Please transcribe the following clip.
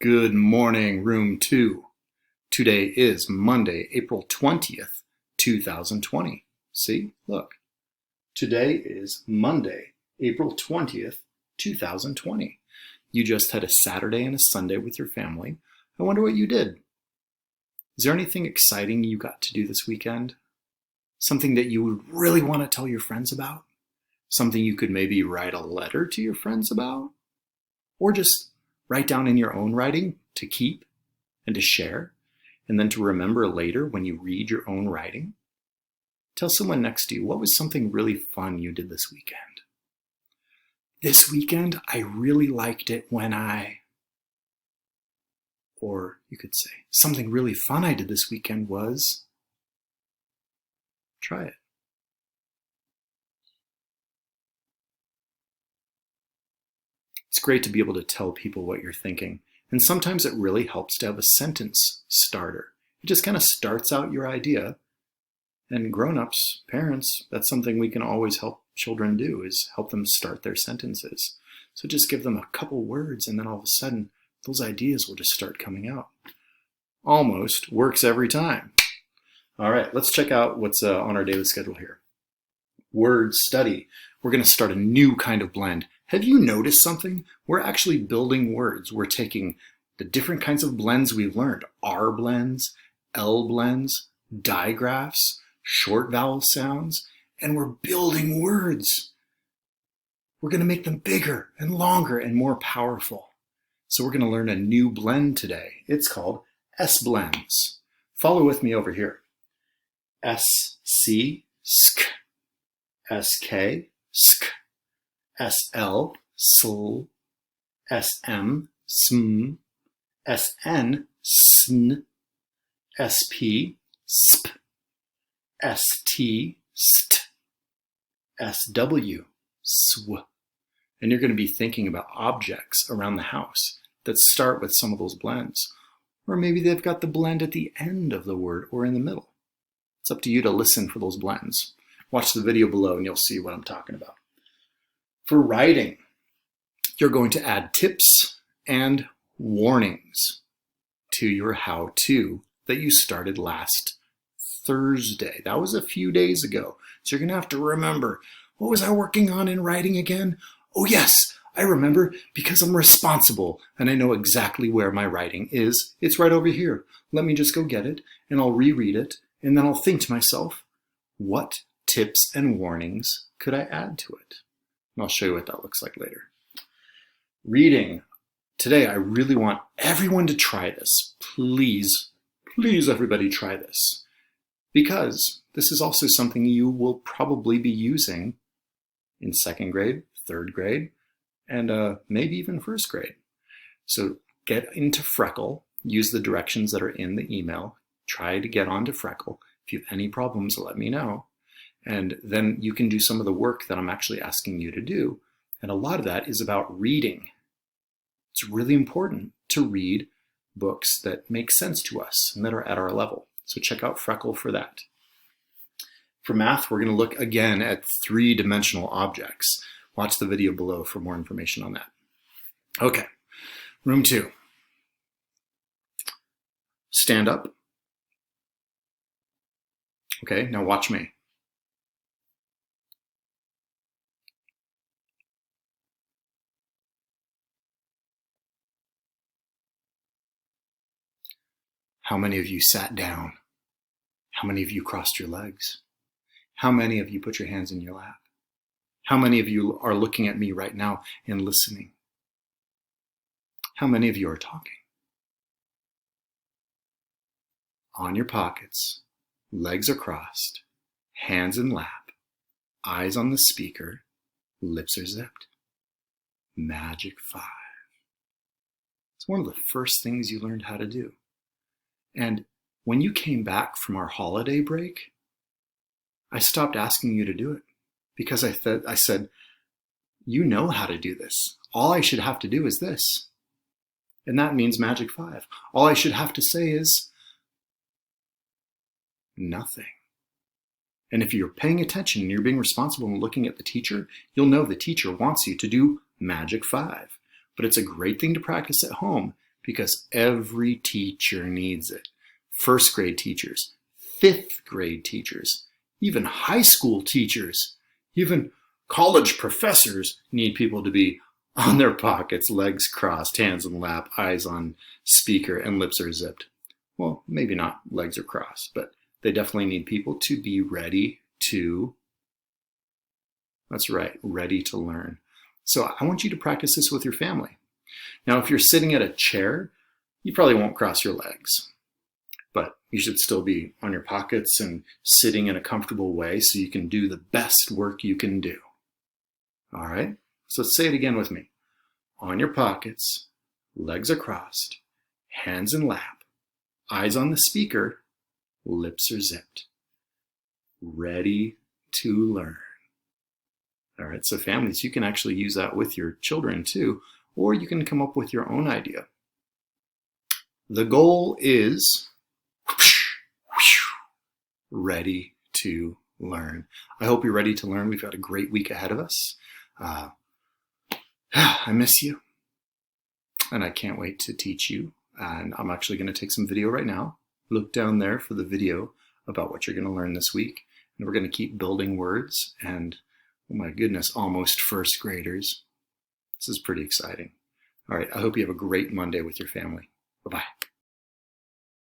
Good morning, room 2. Today is Monday, April 20th, 2020. See, look. Today is Monday, April 20th, 2020. You just had a Saturday and a Sunday with your family. I wonder what you did. Is there anything exciting you got to do this weekend? Something that you would really want to tell your friends about? Something you could maybe write a letter to your friends about? Or just write down in your own writing to keep and to share, and then to remember later when you read your own writing? Tell someone next to you, what was something really fun you did this weekend? This weekend, I really liked it when or you could say, something really fun I did this weekend was, try it. It's great to be able to tell people what you're thinking, and sometimes it really helps to have a sentence starter. It just kind of starts out your idea, and grown-ups, parents, that's something we can always help children do, is help them start their sentences. So just give them a couple words, and then all of a sudden, those ideas will just start coming out. Almost works every time. All right, let's check out what's on our daily schedule here. Word study. We're going to start a new kind of blend. Have you noticed something? We're actually building words. We're taking the different kinds of blends we've learned. R blends, L blends, digraphs, short vowel sounds, and we're building words. We're going to make them bigger and longer and more powerful. So we're going to learn a new blend today. It's called S blends. Follow with me over here. SC, sk, SK, sk, SL, sl, SM, sm, SN, sn, SP, sp, ST, st, SW, sw. And you're going to be thinking about objects around the house that start with some of those blends. Or maybe they've got the blend at the end of the word or in the middle. It's up to you to listen for those blends. Watch the video below and you'll see what I'm talking about. For writing, you're going to add tips and warnings to your how-to that you started last Thursday. That was a few days ago. So you're going to have to remember, what was I working on in writing again? Oh yes, I remember, because I'm responsible and I know exactly where my writing is. It's right over here. Let me just go get it and I'll reread it and then I'll think to myself, what tips and warnings could I add to it? And I'll show you what that looks like later. Reading. Today, I really want everyone to try this. Please, please everybody try this. Because this is also something you will probably be using in second grade, third grade, and maybe even first grade. So get into Freckle. Use the directions that are in the email. Try to get onto Freckle. If you have any problems, let me know. And then you can do some of the work that I'm actually asking you to do. And a lot of that is about reading. It's really important to read books that make sense to us and that are at our level. So check out Freckle for that. For math, we're going to look again at three-dimensional objects. Watch the video below for more information on that. Okay, room 2. Stand up. Okay, now watch me. How many of you sat down? How many of you crossed your legs? How many of you put your hands in your lap? How many of you are looking at me right now and listening? How many of you are talking? On your pockets, legs are crossed, hands in lap, eyes on the speaker, lips are zipped. Magic 5. It's one of the first things you learned how to do. And when you came back from our holiday break, I stopped asking you to do it because I said, you know how to do this. All I should have to do is this. And that means Magic 5. All I should have to say is nothing. And if you're paying attention and you're being responsible and looking at the teacher, you'll know the teacher wants you to do Magic 5. But it's a great thing to practice at home because every teacher needs it. First grade teachers, fifth grade teachers, even high school teachers, even college professors need people to be on their pockets, legs crossed, hands in lap, eyes on speaker, and lips are zipped. Well, maybe not legs are crossed, but they definitely need people to be ready to, that's right, ready to learn. So I want you to practice this with your family. Now, if you're sitting at a chair, you probably won't cross your legs, but you should still be on your pockets and sitting in a comfortable way so you can do the best work you can do. All right, so let's say it again with me. On your pockets, legs are crossed, hands in lap, eyes on the speaker, lips are zipped. Ready to learn. All right, so families, you can actually use that with your children too, or you can come up with your own idea. The goal is ready to learn. I hope you're ready to learn. We've got a great week ahead of us. I miss you, and I can't wait to teach you. And I'm actually going to take some video right now. Look down there for the video about what you're going to learn this week. And we're going to keep building words. And oh my goodness, almost first graders. This is pretty exciting. All right, I hope you have a great Monday with your family. Bye-bye.